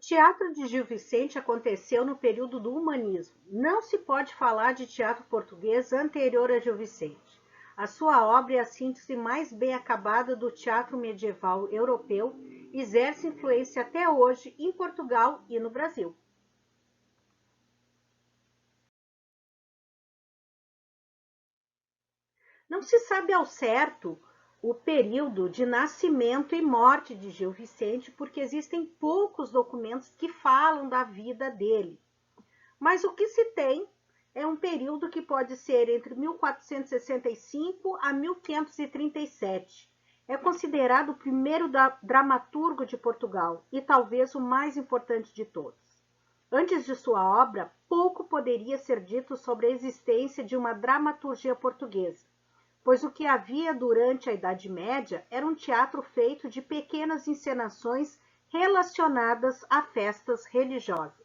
teatro de Gil Vicente aconteceu no período do humanismo. Não se pode falar de teatro português anterior a Gil Vicente. A sua obra é a síntese mais bem acabada do teatro medieval europeu e exerce influência até hoje em Portugal e no Brasil. Não se sabe ao certo o período de nascimento e morte de Gil Vicente, porque existem poucos documentos que falam da vida dele. Mas o que se tem é um período que pode ser entre 1465 a 1537. É considerado o primeiro dramaturgo de Portugal e talvez o mais importante de todos. Antes de sua obra, pouco poderia ser dito sobre a existência de uma dramaturgia portuguesa, pois o que havia durante a Idade Média era um teatro feito de pequenas encenações relacionadas a festas religiosas.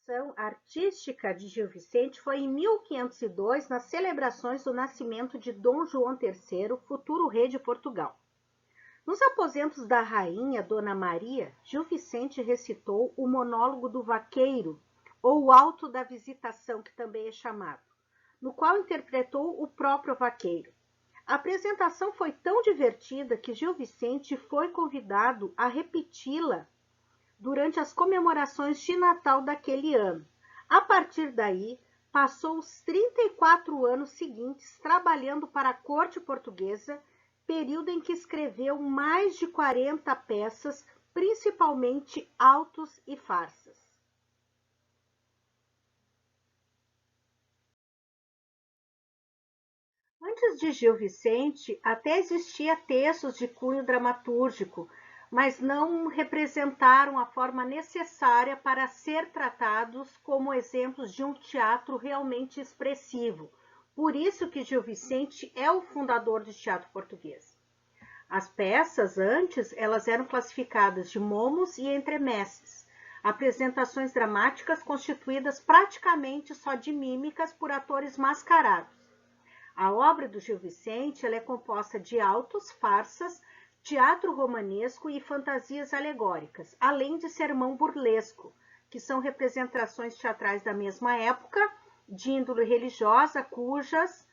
A ação artística de Gil Vicente foi em 1502, nas celebrações do nascimento de Dom João III, futuro rei de Portugal. Nos aposentos da rainha Dona Maria, Gil Vicente recitou o monólogo do vaqueiro, ou o Alto da Visitação, que também é chamado, no qual interpretou o próprio vaqueiro. A apresentação foi tão divertida que Gil Vicente foi convidado a repeti-la durante as comemorações de Natal daquele ano. A partir daí, passou os 34 anos seguintes trabalhando para a corte portuguesa, período em que escreveu mais de 40 peças, principalmente autos e farsas. Antes de Gil Vicente, até existia textos de cunho dramatúrgico, mas não representaram a forma necessária para ser tratados como exemplos de um teatro realmente expressivo. Por isso que Gil Vicente é o fundador do teatro português. As peças antes, elas eram classificadas de momos e entremesses, apresentações dramáticas constituídas praticamente só de mímicas por atores mascarados. A obra do Gil Vicente ela é composta de autos, farsas, teatro romanesco e fantasias alegóricas, além de sermão burlesco, que são representações teatrais da mesma época, de índole religiosa, cujas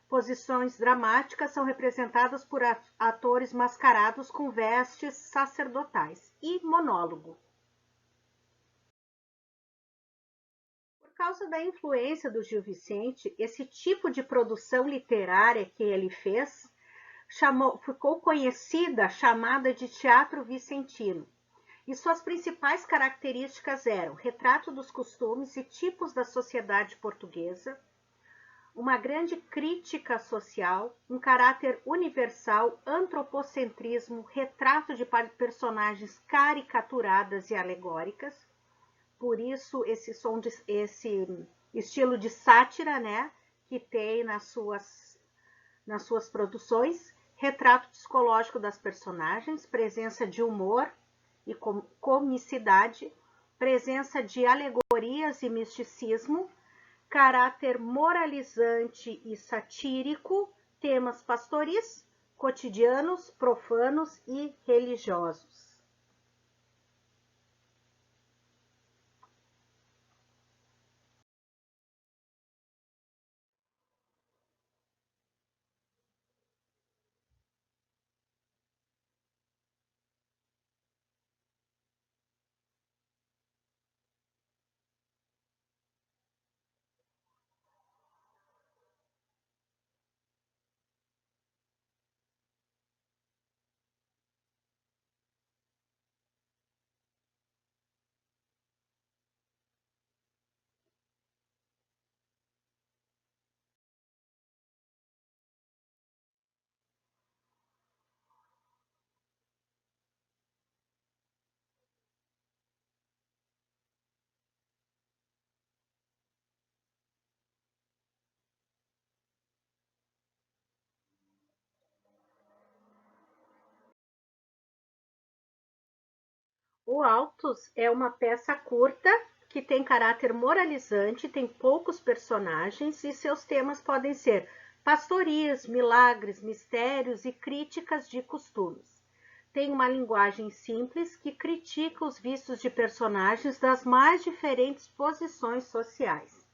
posições dramáticas são representadas por atores mascarados com vestes sacerdotais, e monólogo. Por causa da influência do Gil Vicente, esse tipo de produção literária que ele fez ficou conhecida, chamada de teatro vicentino. E suas principais características eram retrato dos costumes e tipos da sociedade portuguesa, uma grande crítica social, um caráter universal, antropocentrismo, retrato de personagens caricaturadas e alegóricas. Por isso esse estilo de sátira, né, que tem nas suas produções, retrato psicológico das personagens, presença de humor e comicidade, presença de alegorias e misticismo, caráter moralizante e satírico, temas pastoris, cotidianos, profanos e religiosos. O Autos é uma peça curta que tem caráter moralizante, tem poucos personagens e seus temas podem ser pastorias, milagres, mistérios e críticas de costumes. Tem uma linguagem simples que critica os vícios de personagens das mais diferentes posições sociais.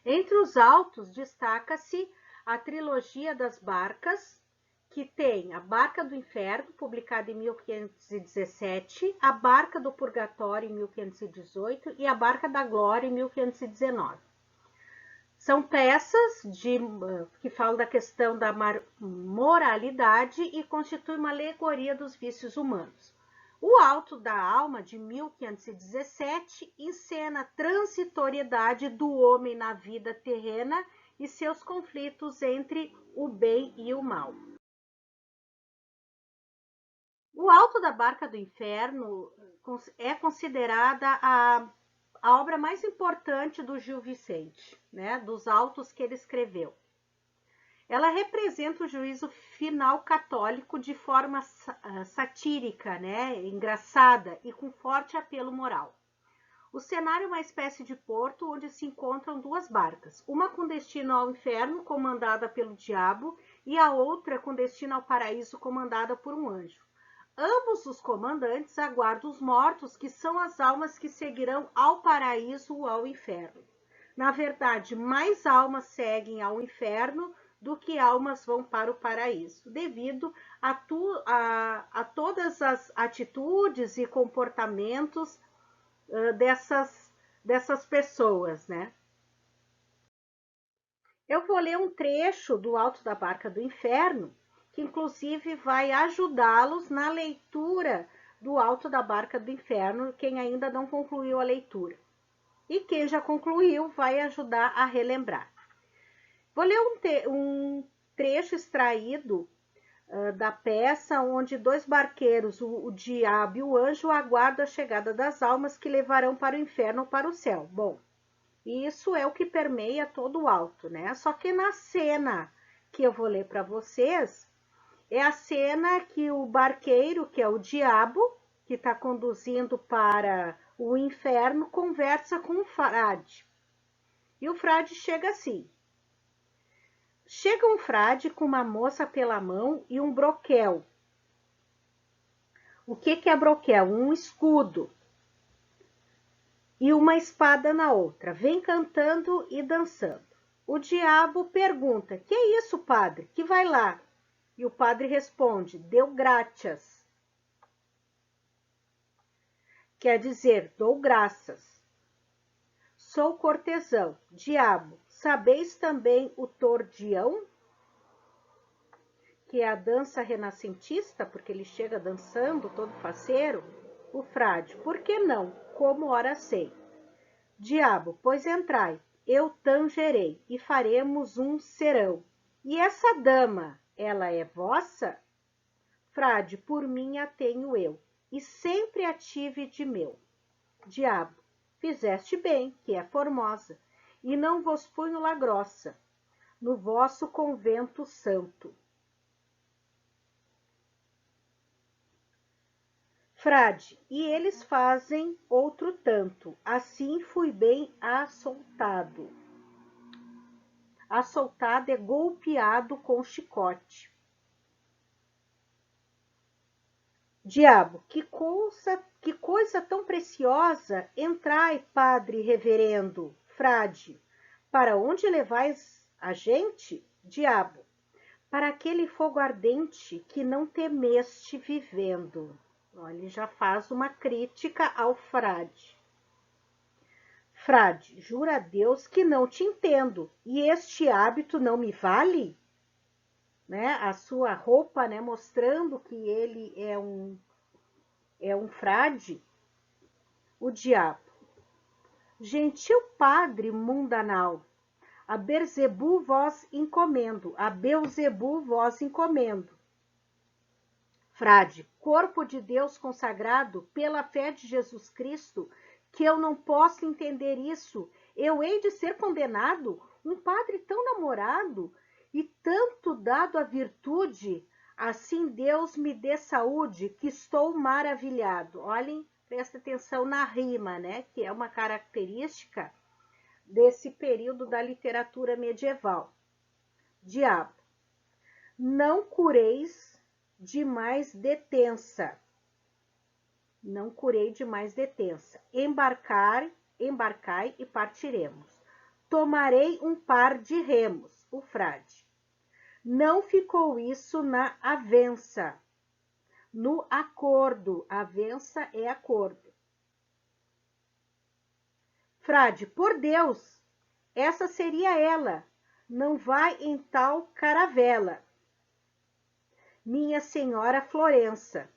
Entre os autos destaca-se a trilogia das barcas, que tem a Barca do Inferno, publicada em 1517, a Barca do Purgatório, em 1518, e a Barca da Glória, em 1519. São peças que falam da questão da moralidade e constituem uma alegoria dos vícios humanos. O Alto da Alma, de 1517, encena a transitoriedade do homem na vida terrena e seus conflitos entre o bem e o mal. O Alto da Barca do Inferno é considerada a obra mais importante do Gil Vicente, né, dos autos que ele escreveu. Ela representa o juízo final católico de forma satírica, né, engraçada e com forte apelo moral. O cenário é uma espécie de porto onde se encontram duas barcas, uma com destino ao inferno, comandada pelo diabo, e a outra com destino ao paraíso, comandada por um anjo. Ambos os comandantes aguardam os mortos, que são as almas que seguirão ao paraíso ou ao inferno. Na verdade, mais almas seguem ao inferno do que almas vão para o paraíso, devido a todas as atitudes e comportamentos dessas pessoas, né? Eu vou ler um trecho do Alto da Barca do Inferno, que inclusive vai ajudá-los na leitura do Alto da Barca do Inferno, quem ainda não concluiu a leitura. E quem já concluiu vai ajudar a relembrar. Vou ler um trecho extraído da peça, onde dois barqueiros, o diabo e o anjo, aguardam a chegada das almas que levarão para o inferno ou para o céu. Bom, isso é o que permeia todo o alto, né? Só que na cena que eu vou ler para vocês, é a cena que o barqueiro, que é o diabo, que está conduzindo para o inferno, conversa com o frade. E o frade chega assim. Chega um frade com uma moça pela mão e um broquel. O que é broquel? Um escudo. E uma espada na outra. Vem cantando e dançando. O diabo pergunta: que é isso, padre? Que vai lá? E o padre responde: deu graças. Quer dizer, dou graças. Sou cortesão. Diabo, sabeis também o tordião? Que é a dança renascentista, porque ele chega dançando todo faceiro. O frade: por que não? Como ora sei. Diabo: pois entrai, eu tangerei, e faremos um serão. E essa dama, ela é vossa? Frade: por mim a tenho eu, e sempre a tive de meu. Diabo: fizeste bem, que é formosa, e não vos punho la grossa, no vosso convento santo. Frade: e eles fazem outro tanto, assim fui bem açoutado. Açoutado é golpeado com chicote. Diabo: que coisa tão preciosa! Entrai, padre reverendo. Frade: para onde levais a gente? Diabo: para aquele fogo ardente que não temeste vivendo. Ele já faz uma crítica ao frade. Frade: jura a Deus que não te entendo, e este hábito não me vale? Né? A sua roupa, né, mostrando que ele é um frade. O diabo: gentil padre mundanal, a Beelzebu vós encomendo, a Beelzebu vós encomendo. Frade: corpo de Deus consagrado pela fé de Jesus Cristo, que eu não posso entender isso. Eu hei de ser condenado? Um padre tão namorado e tanto dado à virtude, assim Deus me dê saúde, que estou maravilhado. Olhem Presta atenção na rima, né? Que é uma característica desse período da literatura medieval. Diabo, não cureis de mais detença. Não curei de mais detença. Embarcai e partiremos. Tomarei um par de remos, o frade. Não ficou isso na avença, no acordo. Avença é acordo. Frade, por Deus, essa seria ela. Não vai em tal caravela. Minha senhora Florença.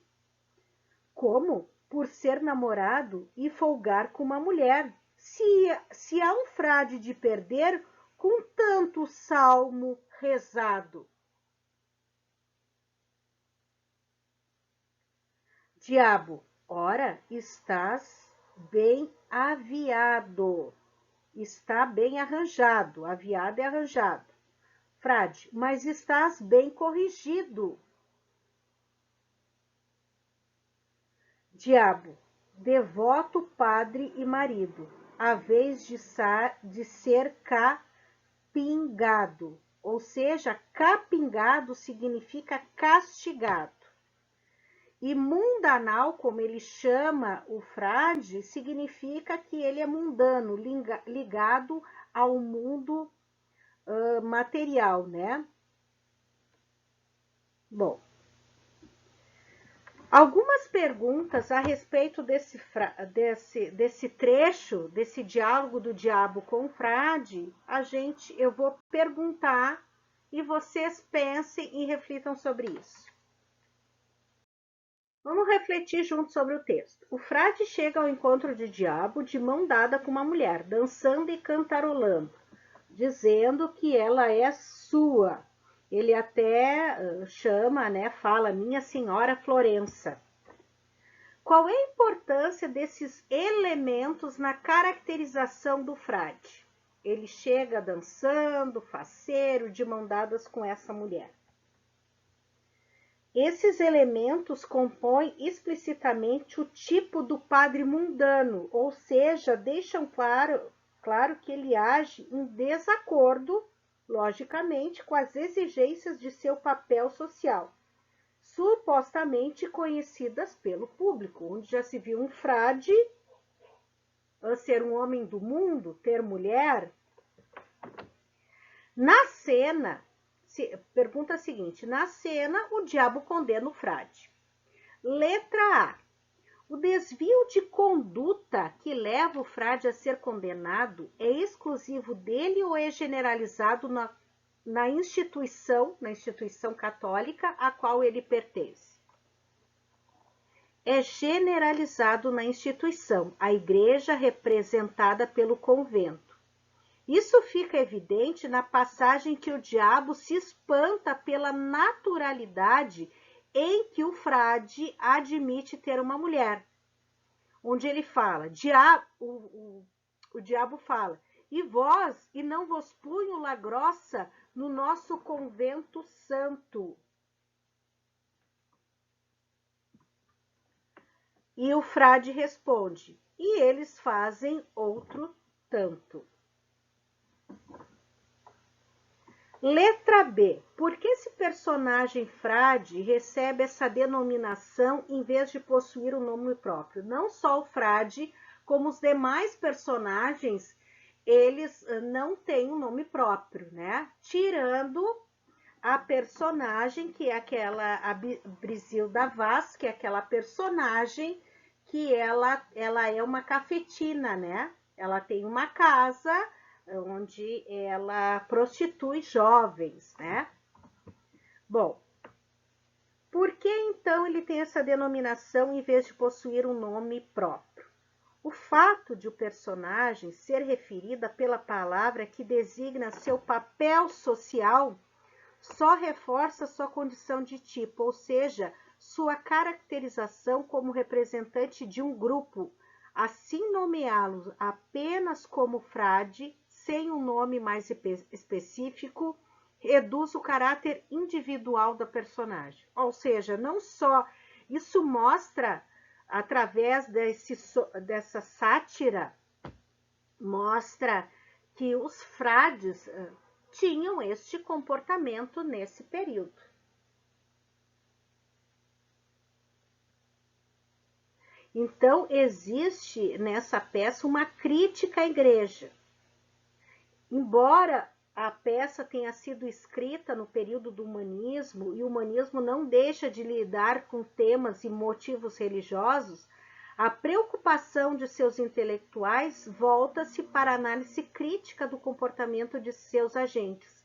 Como? Por ser namorado e folgar com uma mulher. Se há um frade de perder com tanto salmo rezado. Diabo, ora, estás bem aviado. Está bem arranjado. Aviado é arranjado. Frade, mas estás bem corrigido. Diabo, devoto padre e marido, a vez de ser capingado. Ou seja, capingado significa castigado. E mundanal, como ele chama o frade, significa que ele é mundano, ligado ao mundo material, né? Bom, algumas perguntas a respeito desse trecho, desse diálogo do diabo com o frade, eu vou perguntar e vocês pensem e reflitam sobre isso. Vamos refletir juntos sobre o texto. O frade chega ao encontro de diabo de mão dada com uma mulher, dançando e cantarolando, dizendo que ela é sua. Ele até chama, né, fala, minha senhora Florença. Qual é a importância desses elementos na caracterização do frade? Ele chega dançando, faceiro, de mão dadas com essa mulher. Esses elementos compõem explicitamente o tipo do padre mundano, ou seja, deixam claro que ele age em desacordo, logicamente, com as exigências de seu papel social, supostamente conhecidas pelo público, onde já se viu um frade ser um homem do mundo, ter mulher. Na cena, pergunta seguinte, na cena o diabo condena o frade. Letra A. O desvio de conduta que leva o frade a ser condenado é exclusivo dele ou é generalizado na instituição católica a qual ele pertence? É generalizado na instituição, a igreja representada pelo convento. Isso fica evidente na passagem que o diabo se espanta pela naturalidade em que o frade admite ter uma mulher. Onde ele fala, o diabo fala, e não vos punho la grossa no nosso convento santo. E o frade responde, e eles fazem outro tanto. Letra B. Por que esse personagem frade recebe essa denominação em vez de possuir um nome próprio? Não só o frade, como os demais personagens, eles não têm um nome próprio, né? Tirando a personagem que é a Brisilda Vaz, que é aquela personagem que ela é uma cafetina, né? Ela tem uma casa onde ela prostitui jovens, né? Bom, por que então ele tem essa denominação em vez de possuir um nome próprio? O fato de o personagem ser referida pela palavra que designa seu papel social só reforça sua condição de tipo, ou seja, sua caracterização como representante de um grupo. Assim, nomeá-lo apenas como frade, sem um nome mais específico, reduz o caráter individual da personagem. Ou seja, não só isso mostra através dessa sátira, mostra que os frades tinham este comportamento nesse período. Então, existe nessa peça uma crítica à igreja. Embora a peça tenha sido escrita no período do humanismo, e o humanismo não deixa de lidar com temas e motivos religiosos, a preocupação de seus intelectuais volta-se para a análise crítica do comportamento de seus agentes,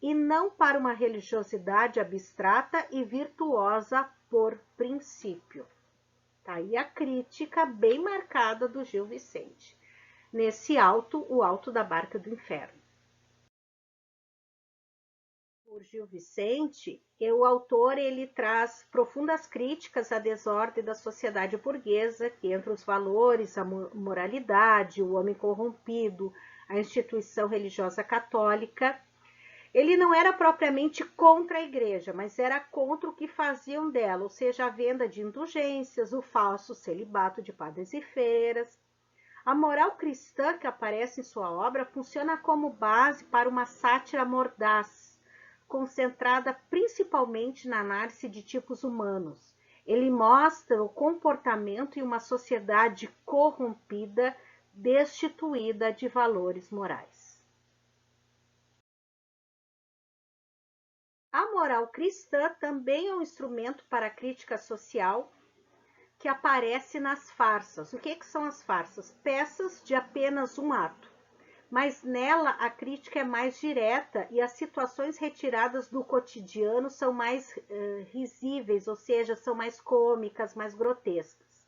e não para uma religiosidade abstrata e virtuosa por princípio. Tá aí a crítica bem marcada do Gil Vicente, nesse alto, o Alto da Barca do Inferno. Por Gil Vicente, o autor ele traz profundas críticas à desordem da sociedade burguesa, que entre os valores, a moralidade, o homem corrompido, a instituição religiosa católica. Ele não era propriamente contra a igreja, mas era contra o que faziam dela, ou seja, a venda de indulgências, o falso celibato de padres e freiras. A moral cristã que aparece em sua obra funciona como base para uma sátira mordaz, concentrada principalmente na análise de tipos humanos. Ele mostra o comportamento em uma sociedade corrompida, destituída de valores morais. A moral cristã também é um instrumento para a crítica social que aparece nas farsas. O que são as farsas? Peças de apenas um ato. Mas nela a crítica é mais direta e as situações retiradas do cotidiano são mais risíveis, ou seja, são mais cômicas, mais grotescas.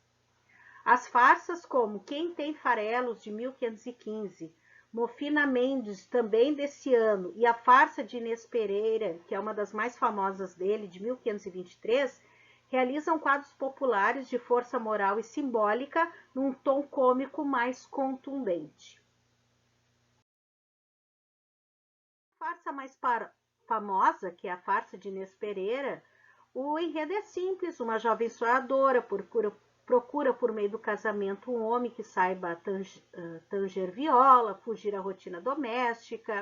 As farsas como Quem Tem Farelos, de 1515, Mofina Mendes, também desse ano, e a farsa de Inês Pereira, que é uma das mais famosas dele, de 1523, realizam quadros populares de força moral e simbólica num tom cômico mais contundente. A farsa mais famosa, que é a farsa de Inês Pereira, o enredo é simples: uma jovem sonhadora procura por meio do casamento um homem que saiba tanger viola, fugir à rotina doméstica.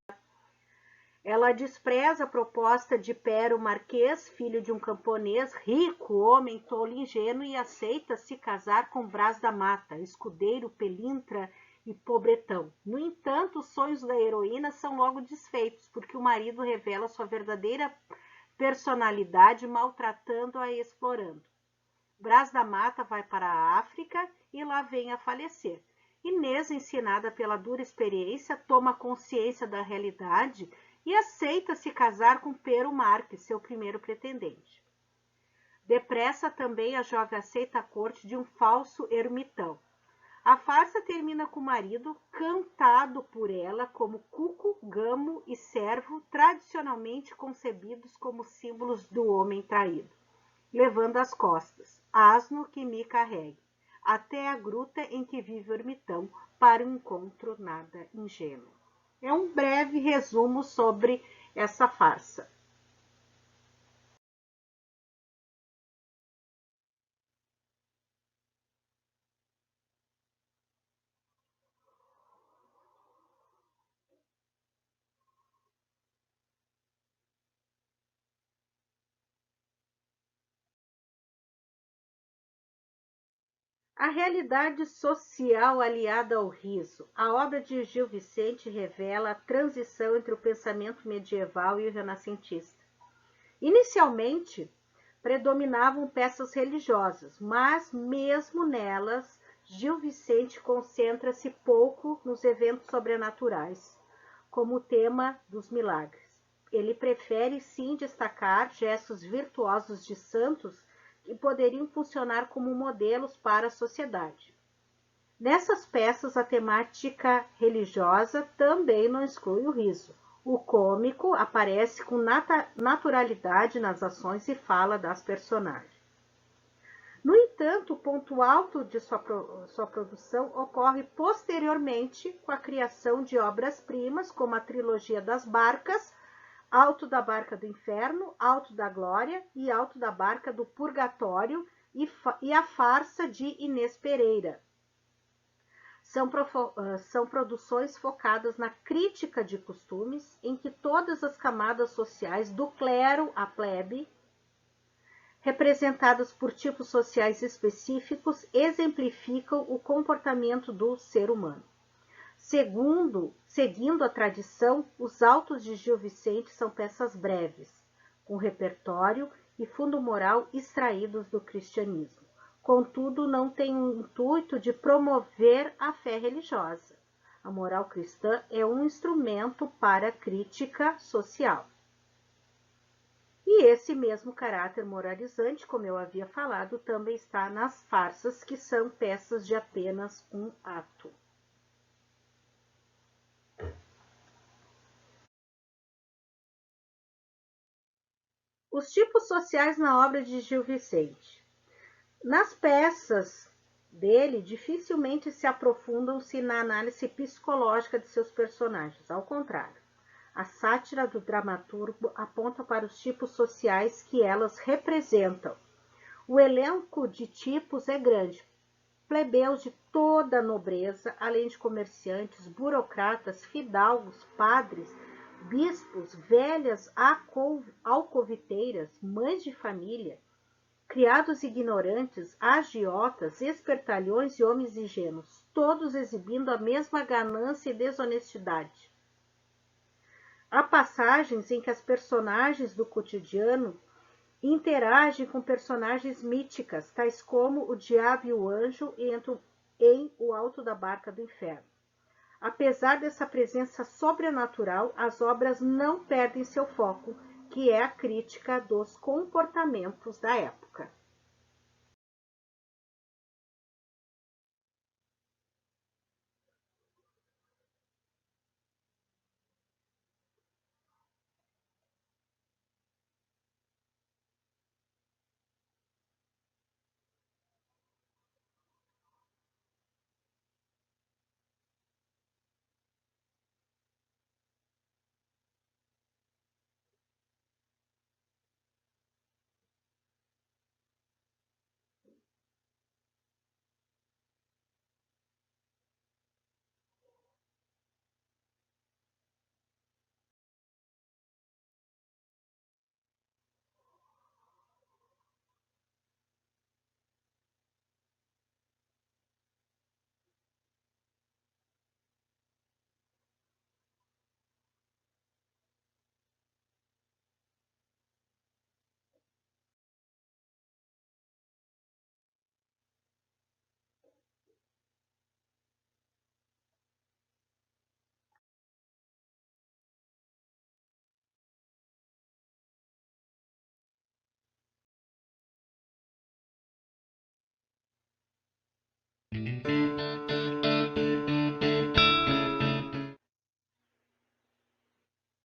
Ela despreza a proposta de Pero Marquês, filho de um camponês, rico, homem tolo e ingênuo, e aceita se casar com Brás da Mata, escudeiro, pelintra e pobretão. No entanto, os sonhos da heroína são logo desfeitos, porque o marido revela sua verdadeira personalidade, maltratando-a e explorando. Brás da Mata vai para a África e lá vem a falecer. Inês, ensinada pela dura experiência, toma consciência da realidade e aceita se casar com Pero Marques, seu primeiro pretendente. Depressa também a jovem aceita a corte de um falso ermitão. A farsa termina com o marido, cantado por ela como cuco, gamo e servo, tradicionalmente concebidos como símbolos do homem traído, levando as costas, asno que me carregue, até a gruta em que vive o ermitão, para um encontro nada ingênuo. É um breve resumo sobre essa farsa. A realidade social aliada ao riso. A obra de Gil Vicente revela a transição entre o pensamento medieval e o renascentista. Inicialmente, predominavam peças religiosas, mas mesmo nelas, Gil Vicente concentra-se pouco nos eventos sobrenaturais, como o tema dos milagres. Ele prefere sim destacar gestos virtuosos de santos que poderiam funcionar como modelos para a sociedade. Nessas peças, a temática religiosa também não exclui o riso. O cômico aparece com naturalidade nas ações e fala das personagens. No entanto, o ponto alto de sua produção ocorre posteriormente com a criação de obras-primas como a trilogia das barcas, Alto da Barca do Inferno, Alto da Glória e Alto da Barca do Purgatório, e A Farsa de Inês Pereira. São produções focadas na crítica de costumes, em que todas as camadas sociais, do clero à plebe, representadas por tipos sociais específicos, exemplificam o comportamento do ser humano. Seguindo a tradição, os autos de Gil Vicente são peças breves, com repertório e fundo moral extraídos do cristianismo. Contudo, não tem o intuito de promover a fé religiosa. A moral cristã é um instrumento para a crítica social. E esse mesmo caráter moralizante, como eu havia falado, também está nas farsas, que são peças de apenas um ato. Os tipos sociais na obra de Gil Vicente. Nas peças dele, dificilmente se aprofundam-se na análise psicológica de seus personagens. Ao contrário, a sátira do dramaturgo aponta para os tipos sociais que elas representam. O elenco de tipos é grande. Plebeus de toda a nobreza, além de comerciantes, burocratas, fidalgos, padres, bispos, velhas alcoviteiras, mães de família, criados ignorantes, agiotas, espertalhões e homens ingênuos, todos exibindo a mesma ganância e desonestidade. Há passagens em que as personagens do cotidiano interagem com personagens míticas, tais como o diabo e o anjo entram em O Alto da Barca do Inferno. Apesar dessa presença sobrenatural, as obras não perdem seu foco, que é a crítica dos comportamentos da época.